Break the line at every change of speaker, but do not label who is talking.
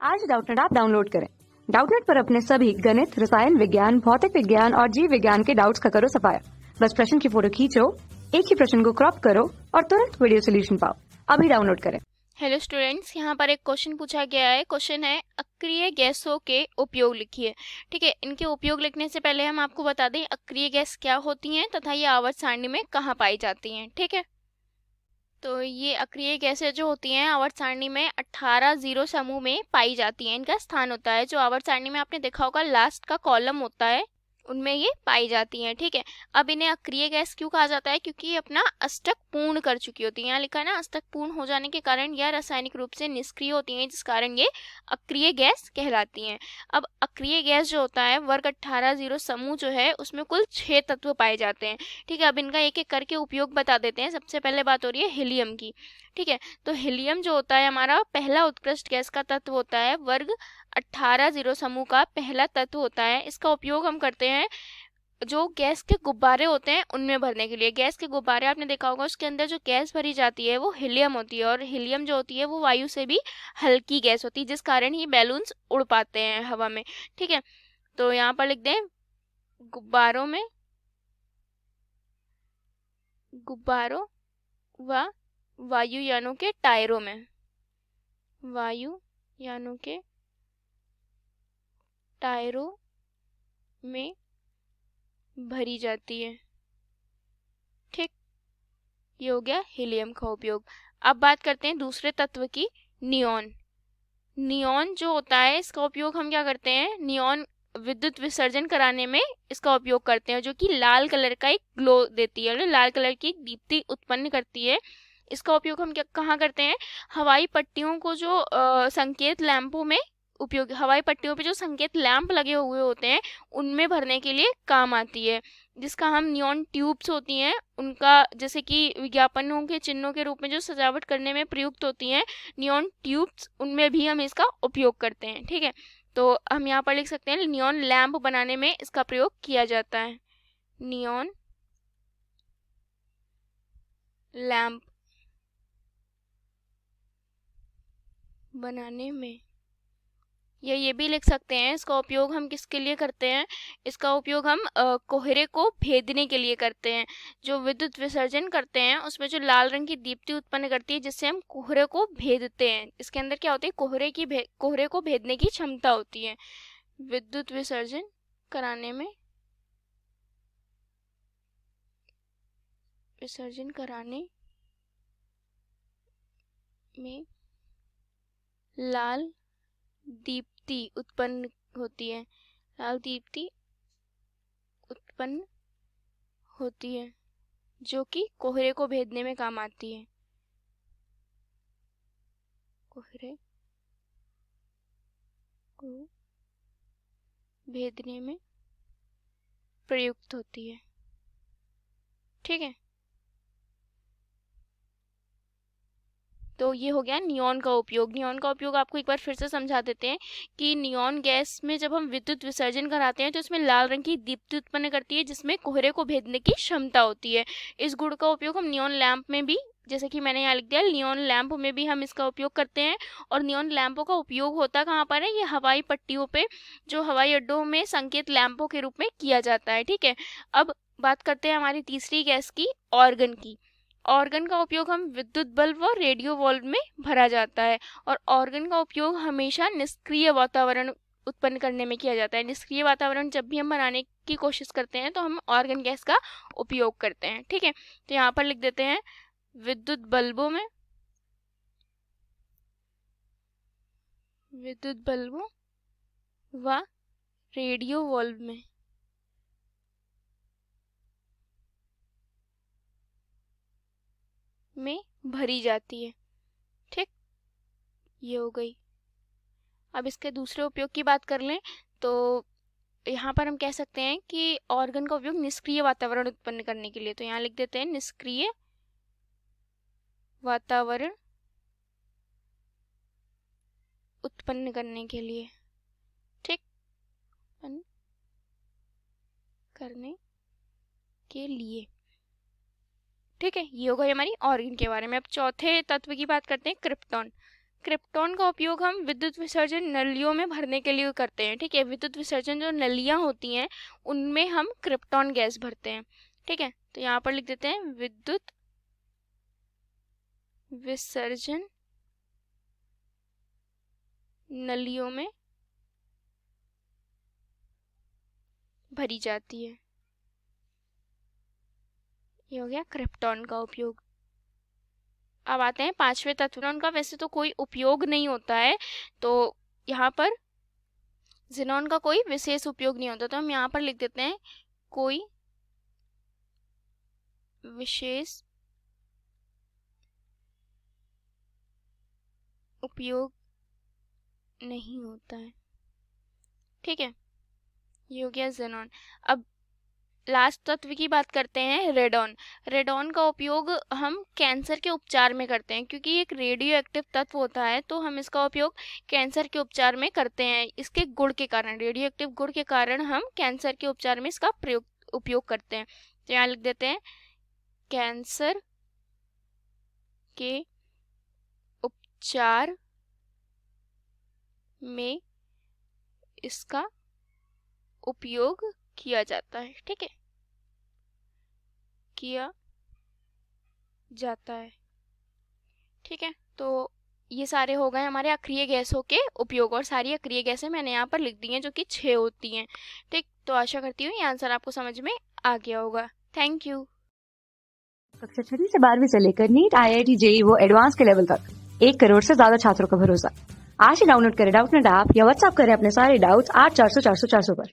आज Doubtnut app download करें। Doubtnut पर अपने सभी गणित, रसायन विज्ञान, भौतिक विज्ञान और जीव विज्ञान के डाउट्स का करो सफाया। बस प्रश्न की फोटो खींचो, एक ही प्रश्न को क्रॉप करो और तुरंत वीडियो सोल्यूशन पाओ। अभी डाउनलोड करें।
हेलो स्टूडेंट्स, यहाँ पर एक क्वेश्चन पूछा गया है। क्वेश्चन है अक्रिय गैसों के उपयोग लिखिए। ठीक है, इनके उपयोग लिखने से पहले हम आपको बता दें अक्रिय गैस क्या होती हैं तथा ये आवर्त सारणी में कहाँ पाई जाती हैं। ठीक है, तो ये अक्रिय गैसें जो होती हैं आवर्त सारणी में 18 जीरो समूह में पाई जाती हैं। इनका स्थान होता है जो आवर्त सारणी में आपने देखा होगा लास्ट का कॉलम होता है, उनमें ये पाई जाती हैं। ठीक है, अब इन्हें अक्रिय गैस क्यों कहा जाता है? क्योंकि ये अपना अष्टक पूर्ण कर चुकी होती हैं। यहाँ लिखा है ना, अष्टक पूर्ण हो जाने के कारण यह रासायनिक रूप से निष्क्रिय होती हैं, जिस कारण ये अक्रिय गैस कहलाती हैं। अब अक्रिय गैस जो होता है वर्ग 18 जीरो समूह जो है उसमें कुल 6 तत्व पाए जाते हैं। ठीक है, अब इनका एक एक करके उपयोग बता देते हैं। सबसे पहले बात हो रही है हीलियम की। ठीक है, तो हीलियम जो होता है हमारा पहला उत्कृष्ट गैस का तत्व होता है, वर्ग 18 जीरो समूह का पहला तत्व होता है। इसका उपयोग हम करते हैं जो गैस के गुब्बारे होते हैं उनमें भरने के लिए। गैस के गुब्बारे आपने देखा होगा, उसके अंदर जो गैस भरी जाती है वो हीलियम होती है, और हीलियम जो होती है वो वायु से भी हल्की गैस होती है, जिस कारण ही बैलून्स उड़ पाते हैं हवा में। ठीक है, तो यहाँ पर लिख दें गुब्बारों व वायुयानों के टायरों में, वायुयानों के टायरों में भरी जाती है। ठीक, ये हो गया हीलियम का उपयोग। अब बात करते हैं दूसरे तत्व की, नियॉन। नियॉन जो होता है इसका उपयोग हम क्या करते हैं, नियॉन विद्युत विसर्जन कराने में इसका उपयोग करते हैं, जो कि लाल कलर का एक ग्लो देती है, लाल कलर की दीप्ति उत्पन्न करती है। इसका उपयोग हम क्या कहाँ करते हैं, हवाई पट्टियों को जो संकेत लैंपों में उपयोग, हवाई पट्टियों पे जो संकेत लैंप लगे हुए होते हैं उनमें भरने के लिए काम आती है, जिसका हम नियॉन ट्यूब्स होती हैं उनका, जैसे कि विज्ञापनों के चिन्हों के रूप में जो सजावट करने में प्रयुक्त होती हैं नियॉन ट्यूब्स, उनमें भी हम इसका उपयोग करते हैं। ठीक है, तो हम यहाँ पर लिख सकते हैं नियॉन लैंप बनाने में इसका प्रयोग किया जाता है। नियॉन लैंप बनाने में, या ये भी लिख सकते हैं इसका उपयोग हम किसके लिए करते हैं, इसका उपयोग हम कोहरे को भेदने के लिए करते हैं। जो विद्युत विसर्जन करते हैं उसमें जो लाल रंग की दीप्ति उत्पन्न करती है जिससे हम कोहरे को भेदते हैं, इसके अंदर क्या होती है, कोहरे को भेदने की क्षमता होती है। विद्युत विसर्जन कराने में, विसर्जन कराने में लाल दीप्ति उत्पन्न होती है, लाल दीप्ति उत्पन्न होती है जो कि कोहरे को भेदने में काम आती है, कोहरे को भेदने में प्रयुक्त होती है। ठीक है, तो ये हो गया नियॉन का उपयोग। नियॉन का उपयोग आपको एक बार फिर से समझा देते हैं कि नियॉन गैस में जब हम विद्युत विसर्जन कराते हैं तो इसमें लाल रंग की दीप्ति उत्पन्न करती है जिसमें कोहरे को भेदने की क्षमता होती है। इस गुण का उपयोग हम नियॉन लैंप में भी, जैसे कि मैंने यहाँ लिख दिया, नियॉन लैंप में भी हम इसका उपयोग करते हैं। और नियॉन लैंपों का उपयोग होता कहाँ पर है, ये हवाई पट्टियों पे, जो हवाई अड्डों में संकेत लैंपों के रूप में किया जाता है। ठीक है, अब बात करते हैं हमारी तीसरी गैस की, ऑर्गन की। ऑर्गन का उपयोग हम विद्युत बल्ब और रेडियो वॉल्व में भरा जाता है, और ऑर्गन का उपयोग हमेशा निष्क्रिय वातावरण उत्पन्न करने में किया जाता है। निष्क्रिय वातावरण जब भी हम बनाने की कोशिश करते हैं तो हम ऑर्गन गैस का उपयोग करते हैं। ठीक है, तो यहाँ पर लिख देते हैं विद्युत बल्बों में, विद्युत बल्बों व रेडियो वॉल्व में भरी जाती है। ठीक, ये हो गई। अब इसके दूसरे उपयोग की बात कर लें तो यहाँ पर हम कह सकते हैं कि ऑर्गन का उपयोग निष्क्रिय वातावरण उत्पन्न करने के लिए, तो यहाँ लिख देते हैं निष्क्रिय वातावरण उत्पन्न करने के लिए। ठीक, उत्पन्न करने के लिए। ठीक है, ये हो गई हमारी ऑर्गन के बारे में। अब चौथे तत्व की बात करते हैं, क्रिप्टॉन। क्रिप्टॉन का उपयोग हम विद्युत विसर्जन नलियों में भरने के लिए करते हैं। ठीक है, विद्युत विसर्जन जो नलियां होती हैं उनमें हम क्रिप्टॉन गैस भरते हैं। ठीक है, तो यहाँ पर लिख देते हैं विद्युत विसर्जन नलियों में भरी जाती है। ये हो गया क्रिप्टॉन का उपयोग। अब आते हैं पांचवें तत्व। उनका वैसे तो कोई उपयोग नहीं होता है, तो यहाँ पर ज़ेनॉन का कोई विशेष उपयोग नहीं होता, तो हम यहाँ पर लिख देते हैं कोई विशेष उपयोग नहीं होता है। ठीक है, ये हो गया ज़ेनॉन। अब लास्ट तत्व की बात करते हैं, रेडॉन। रेडॉन का उपयोग हम कैंसर के उपचार में करते हैं, क्योंकि ये एक रेडियो एक्टिव तत्व होता है, तो हम इसका उपयोग कैंसर के उपचार में करते हैं। इसके गुण के कारण, रेडियो एक्टिव गुण के कारण हम कैंसर के उपचार में इसका उपयोग करते हैं। तो यहाँ लिख देते हैं कैंसर के उपचार में इसका उपयोग किया जाता है। ठीक है, किया जाता है। ठीक है, तो ये सारे हो गए हमारे अक्रिय गैसों के उपयोग, और सारी अक्रिय गैसें मैंने यहाँ पर लिख दी हैं, जो कि 6 होती हैं। ठीक, तो आशा करती हूँ ये आंसर आपको समझ में आ गया होगा। Thank you.
कक्षा 6 से 12वीं से लेकर नीट, IIT, JEE वो एडवांस के लेवल तक 1 करोड़ से ज्यादा छात्रों का भरोसा। आज ही डाउनलोड करें डाउटनेट ऐप या व्हाट्सएप करें अपने सारे डाउट्स 8400 400 400 पर।